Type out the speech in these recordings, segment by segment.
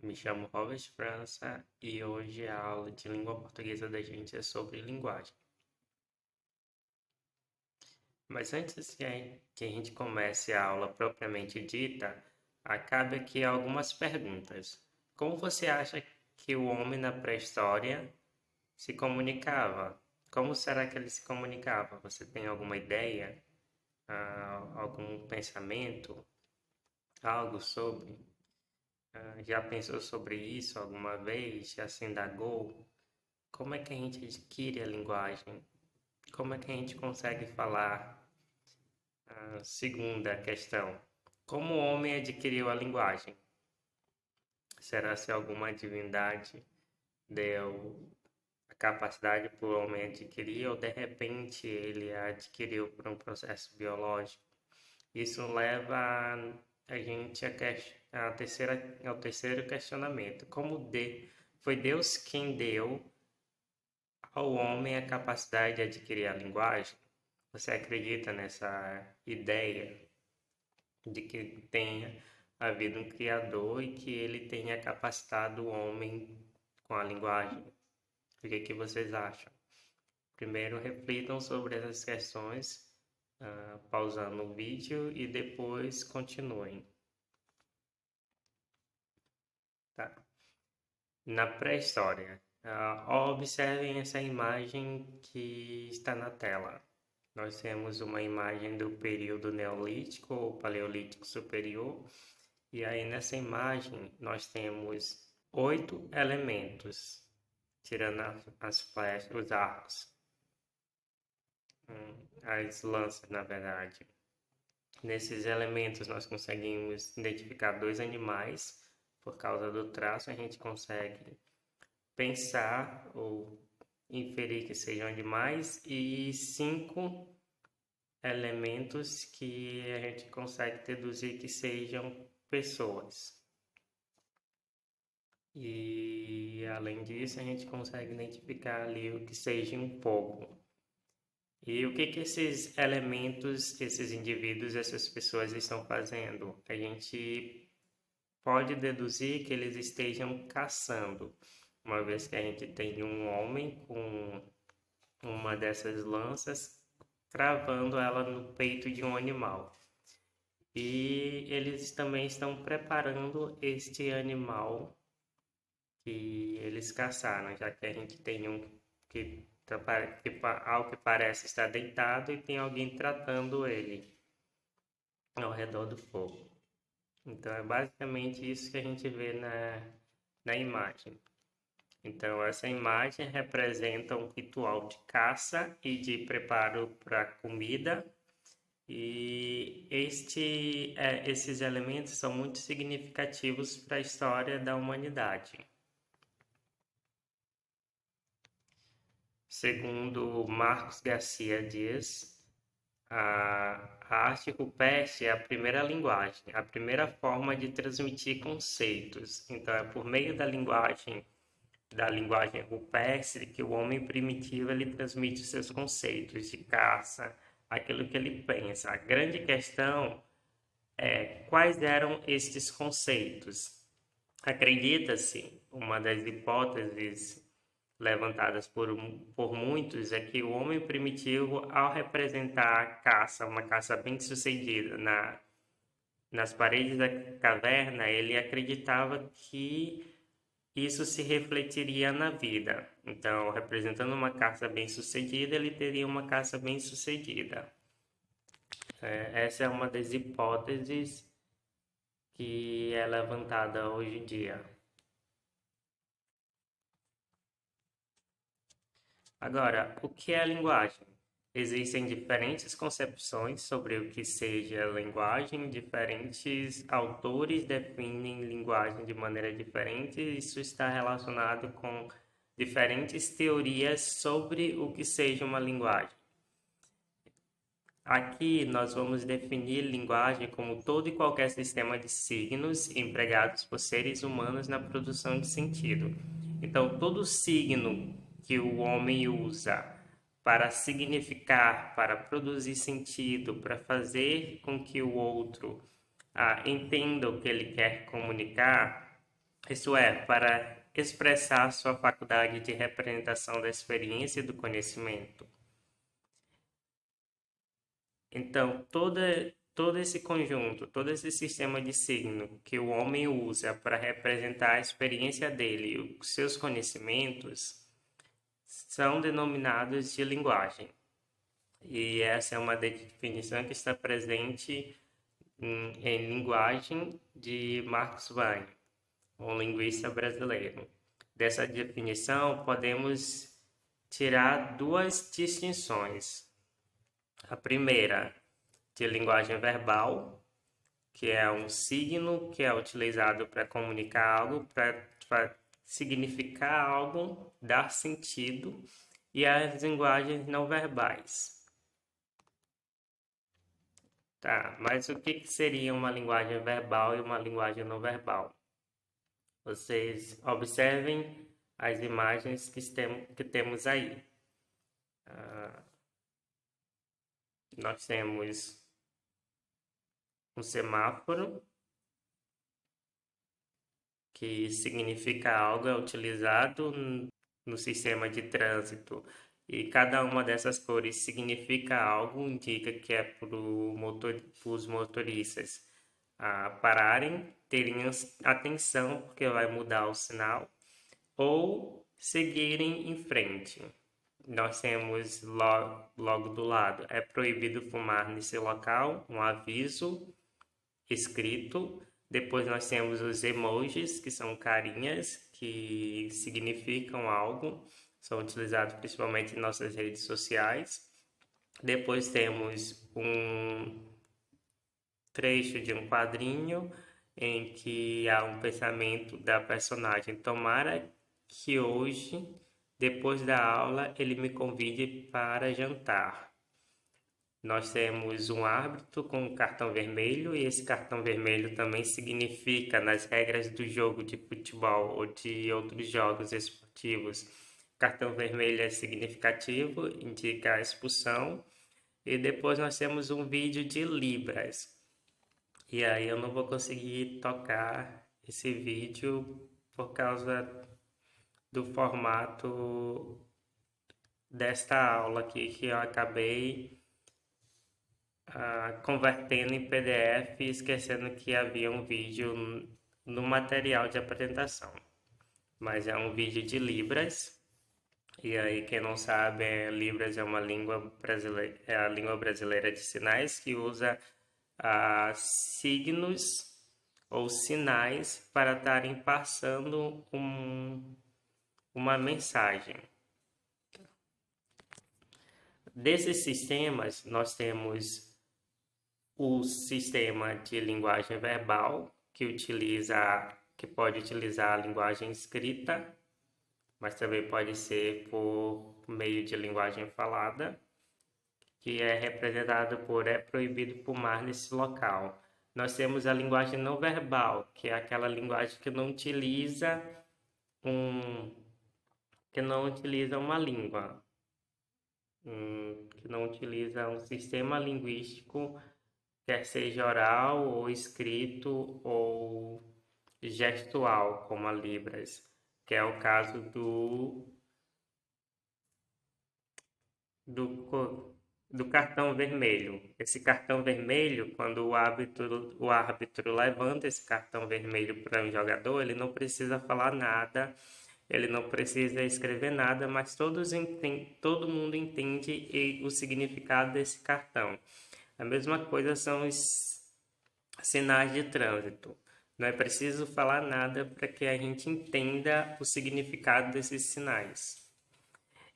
Me chamo Robert França e hoje a aula de língua portuguesa da gente é sobre linguagem. Mas antes que a gente comece a aula propriamente dita, acabe aqui algumas perguntas. Como você acha que o homem na pré-história se comunicava? Como será que ele se comunicava? Você tem alguma ideia? Algum pensamento? Algo sobre? Já pensou sobre isso alguma vez? Já se indagou? Como é que a gente adquire a linguagem? Como é que a gente consegue falar? Segunda questão: como o homem adquiriu a linguagem? Será se alguma divindade deu a capacidade para o homem adquirir ou de repente ele a adquiriu por um processo biológico? Isso leva a gente ao terceiro questionamento: foi Deus quem deu ao homem a capacidade de adquirir a linguagem? Você acredita nessa ideia de que tenha havido um Criador e que ele tenha capacitado o homem com a linguagem? O que vocês acham? Primeiro, reflitam sobre essas questões, pausando o vídeo e depois continuem. Tá? Na pré-história, observem essa imagem que está na tela. Nós temos uma imagem do período Neolítico ou Paleolítico Superior, e aí nessa imagem nós temos 8 elementos, tirando as flechas, os arcos, as lanças, na verdade. Nesses elementos nós conseguimos identificar dois animais, por causa do traço a gente consegue pensar ou inferir que sejam animais, e 5 elementos que a gente consegue deduzir que sejam pessoas. E além disso, a gente consegue identificar ali o que seja um povo. E o que esses elementos, esses indivíduos, essas pessoas estão fazendo? A gente pode deduzir que eles estejam caçando, uma vez que a gente tem um homem com uma dessas lanças cravando ela no peito de um animal. E eles também estão preparando este animal que eles caçaram, já que a gente tem um ao que parece estar deitado e tem alguém tratando ele ao redor do fogo. Então é basicamente isso que a gente vê na imagem. Então essa imagem representa um ritual de caça e de preparo para comida. E esses elementos são muito significativos para a história da humanidade. Segundo Marcos Garcia Dias, a arte rupestre é a primeira linguagem, a primeira forma de transmitir conceitos. Então, é por meio da linguagem rupestre, que o homem primitivo ele transmite os seus conceitos de caça, aquilo que ele pensa. A grande questão é quais eram estes conceitos. Acredita-se, uma das hipóteses levantadas por muitos é que o homem primitivo, ao representar a caça, uma caça bem-sucedida nas paredes da caverna, ele acreditava que isso se refletiria na vida. Então, representando uma caça bem-sucedida, ele teria uma caça bem-sucedida. Essa é uma das hipóteses que é levantada hoje em dia. Agora, o que é a linguagem? Existem diferentes concepções sobre o que seja linguagem, diferentes autores definem linguagem de maneira diferente, e isso está relacionado com diferentes teorias sobre o que seja uma linguagem. Aqui nós vamos definir linguagem como todo e qualquer sistema de signos empregados por seres humanos na produção de sentido. Então, todo signo que o homem usa para significar, para produzir sentido, para fazer com que o outro entenda o que ele quer comunicar, Isso é, para expressar sua faculdade de representação da experiência e do conhecimento. Então, todo esse conjunto, todo esse sistema de signo que o homem usa para representar a experiência dele e os seus conhecimentos são denominados de linguagem. E essa é uma definição que está presente em Linguagem de Marcos Wein, um linguista brasileiro. Dessa definição, podemos tirar duas distinções. A primeira, de linguagem verbal, que é um signo que é utilizado para comunicar algo, para significar algo, dar sentido, e as linguagens não verbais. Tá, mas o que seria uma linguagem verbal e uma linguagem não verbal? Vocês observem as imagens que temos aí. Nós temos um semáforo, que significa algo, é utilizado no sistema de trânsito. E cada uma dessas cores significa algo, indica que é para os motoristas pararem, terem atenção, porque vai mudar o sinal, ou seguirem em frente. Nós temos logo do lado, é proibido fumar nesse local, um aviso escrito. Depois nós temos os emojis, que são carinhas, que significam algo, são utilizados principalmente em nossas redes sociais. Depois temos um trecho de um quadrinho em que há um pensamento da personagem. Tomara que hoje, depois da aula, ele me convide para jantar. Nós temos um árbitro com um cartão vermelho, e esse cartão vermelho também significa, nas regras do jogo de futebol ou de outros jogos esportivos, cartão vermelho é significativo, indica a expulsão. E depois nós temos um vídeo de Libras. E aí eu não vou conseguir tocar esse vídeo por causa do formato desta aula aqui, que eu acabei convertendo em PDF e esquecendo que havia um vídeo no material de apresentação. Mas é um vídeo de Libras. E aí, quem não sabe, Libras é uma língua brasileira, é a língua brasileira de sinais que usa signos ou sinais para estarem passando uma mensagem. Desses sistemas, nós temos o sistema de linguagem verbal, que pode utilizar a linguagem escrita, mas também pode ser por meio de linguagem falada, que é representado por é proibido fumar nesse local. Nós temos a linguagem não verbal, que é aquela linguagem que não utiliza uma língua, que não utiliza um sistema linguístico, quer seja oral ou escrito ou gestual, como a Libras, que é o caso do cartão vermelho. Esse cartão vermelho, quando o árbitro levanta esse cartão vermelho para um jogador, ele não precisa falar nada, ele não precisa escrever nada, mas todo mundo entende o significado desse cartão. A mesma coisa são os sinais de trânsito. Não é preciso falar nada para que a gente entenda o significado desses sinais.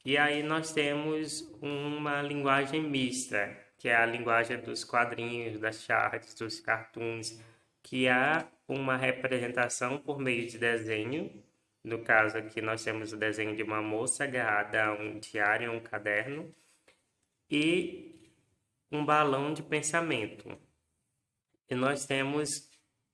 E aí nós temos uma linguagem mista, que é a linguagem dos quadrinhos, das charts, dos cartoons, que há uma representação por meio de desenho. No caso aqui nós temos o desenho de uma moça agarrada a um diário, um caderno, e um balão de pensamento. E nós temos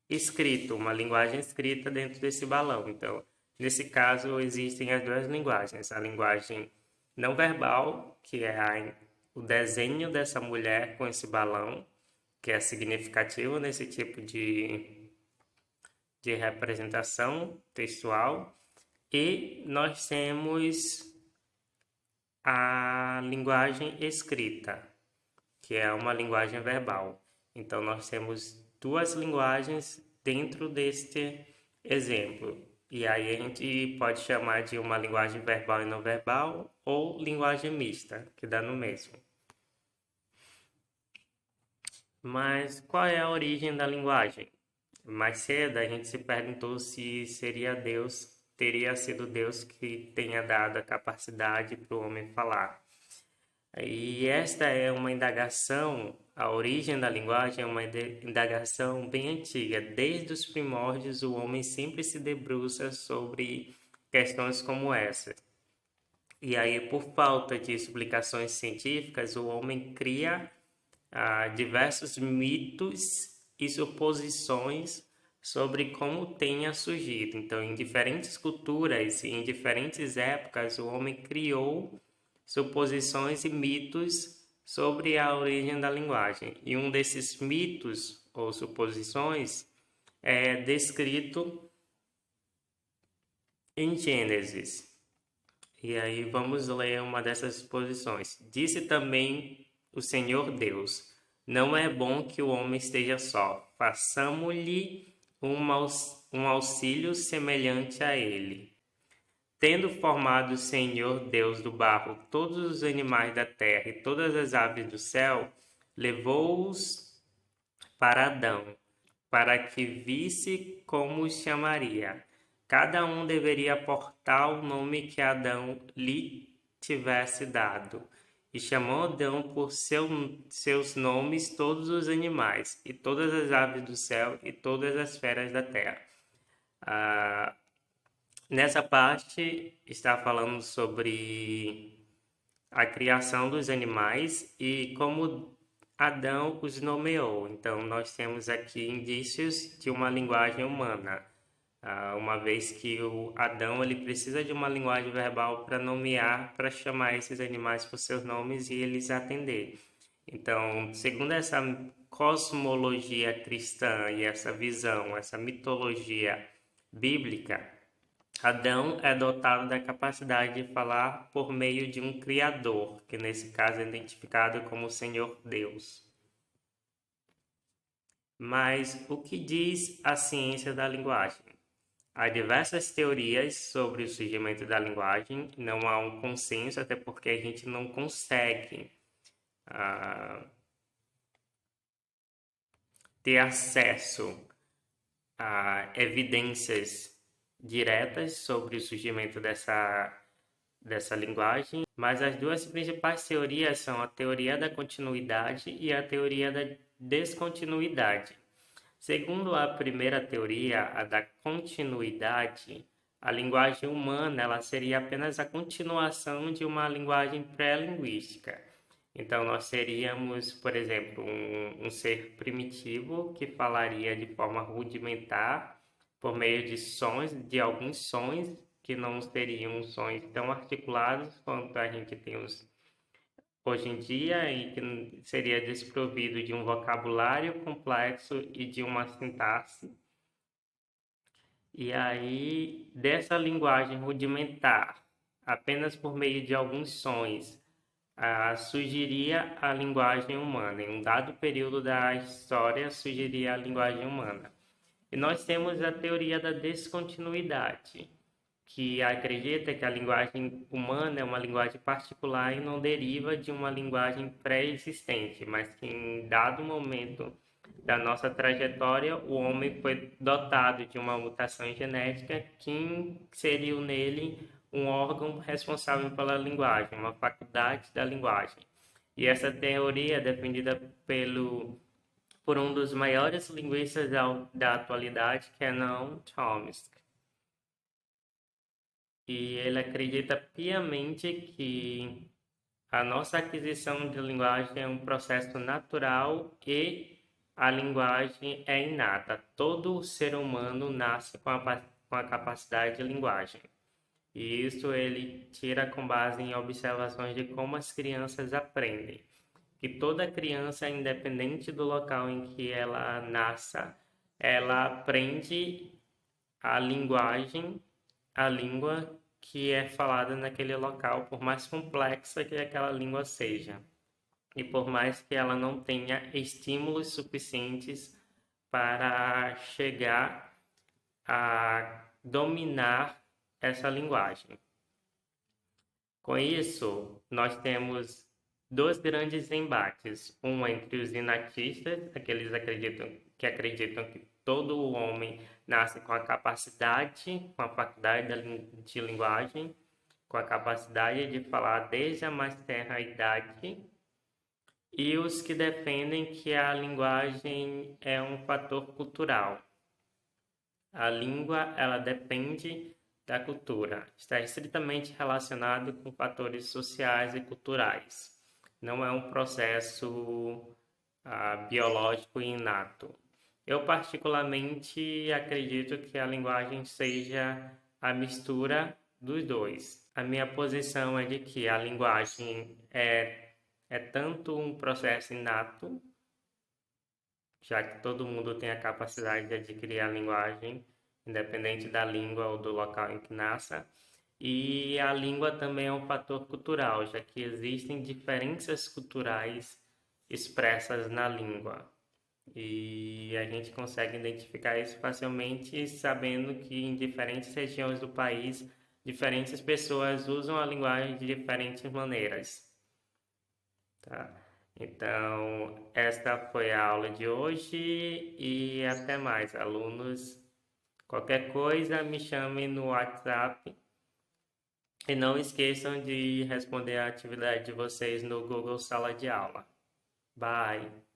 escrito, uma linguagem escrita dentro desse balão. Então, nesse caso, existem as duas linguagens. A linguagem não verbal, que é o desenho dessa mulher com esse balão, que é significativo nesse tipo de de representação textual, e nós temos a linguagem escrita, que é uma linguagem verbal. Então, nós temos duas linguagens dentro deste exemplo. E aí a gente pode chamar de uma linguagem verbal e não verbal, ou linguagem mista, que dá no mesmo. Mas qual é a origem da linguagem? Mais cedo a gente se perguntou se teria sido Deus que tenha dado a capacidade para o homem falar. E esta é uma indagação, a origem da linguagem é uma indagação bem antiga. Desde os primórdios, o homem sempre se debruça sobre questões como essa. E aí, por falta de explicações científicas, o homem cria diversos mitos e suposições sobre como tenha surgido. Então, em diferentes culturas e em diferentes épocas, o homem criou suposições e mitos sobre a origem da linguagem. E um desses mitos ou suposições é descrito em Gênesis. E aí vamos ler uma dessas suposições. Disse também o Senhor Deus: não é bom que o homem esteja só. Façamo-lhe um auxílio semelhante a ele. Tendo formado o Senhor Deus do barro todos os animais da terra e todas as aves do céu, levou-os para Adão, para que visse como os chamaria. Cada um deveria portar o nome que Adão lhe tivesse dado. E chamou Adão por seus nomes todos os animais, e todas as aves do céu, e todas as feras da terra. Nessa parte está falando sobre a criação dos animais e como Adão os nomeou. Então, nós temos aqui indícios de uma linguagem humana, uma vez que o Adão ele precisa de uma linguagem verbal para nomear, para chamar esses animais por seus nomes e eles atender. Então, segundo essa cosmologia cristã e essa visão, essa mitologia bíblica, Adão é dotado da capacidade de falar por meio de um Criador, que nesse caso é identificado como o Senhor Deus. Mas o que diz a ciência da linguagem? Há diversas teorias sobre o surgimento da linguagem, não há um consenso, até porque a gente não consegue ter acesso a evidências diretas sobre o surgimento dessa linguagem, mas as duas principais teorias são a teoria da continuidade e a teoria da descontinuidade. Segundo a primeira teoria, a da continuidade, a linguagem humana ela seria apenas a continuação de uma linguagem pré-linguística. Então, nós seríamos, por exemplo, um ser primitivo que falaria de forma rudimentar por meio de sons, de alguns sons que não seriam sons tão articulados quanto a gente tem hoje em dia e que seria desprovido de um vocabulário complexo e de uma sintaxe. E aí, dessa linguagem rudimentar, apenas por meio de alguns sons, surgiria a linguagem humana. Em um dado período da história, surgiria a linguagem humana. E nós temos a teoria da descontinuidade, que acredita que a linguagem humana é uma linguagem particular e não deriva de uma linguagem pré-existente, mas que em dado momento da nossa trajetória, o homem foi dotado de uma mutação genética que inseriu nele um órgão responsável pela linguagem, uma faculdade da linguagem. E essa teoria é defendida por um dos maiores linguistas da atualidade, que é Noam Chomsky. E ele acredita piamente que a nossa aquisição de linguagem é um processo natural e a linguagem é inata. Todo ser humano nasce com a capacidade de linguagem. E isso ele tira com base em observações de como as crianças aprendem. Que toda criança, independente do local em que ela nasça, ela aprende a linguagem, a língua que é falada naquele local, por mais complexa que aquela língua seja, e por mais que ela não tenha estímulos suficientes para chegar a dominar essa linguagem. Com isso, nós temos dois grandes embates, um entre os inatistas, aqueles que acreditam que todo homem nasce com a capacidade, com a faculdade de linguagem, com a capacidade de falar desde a mais tenra idade, e os que defendem que a linguagem é um fator cultural. A língua, ela depende da cultura, está estritamente relacionado com fatores sociais e culturais. Não é um processo biológico e inato. Eu particularmente acredito que a linguagem seja a mistura dos dois. A minha posição é de que a linguagem é tanto um processo inato, já que todo mundo tem a capacidade de adquirir a linguagem, independente da língua ou do local em que nasça. E a língua também é um fator cultural, já que existem diferenças culturais expressas na língua. E a gente consegue identificar isso facilmente sabendo que em diferentes regiões do país, diferentes pessoas usam a linguagem de diferentes maneiras. Tá? Então, esta foi a aula de hoje e até mais, alunos. Qualquer coisa, me chamem no WhatsApp e não esqueçam de responder a atividade de vocês no Google Sala de Aula. Bye!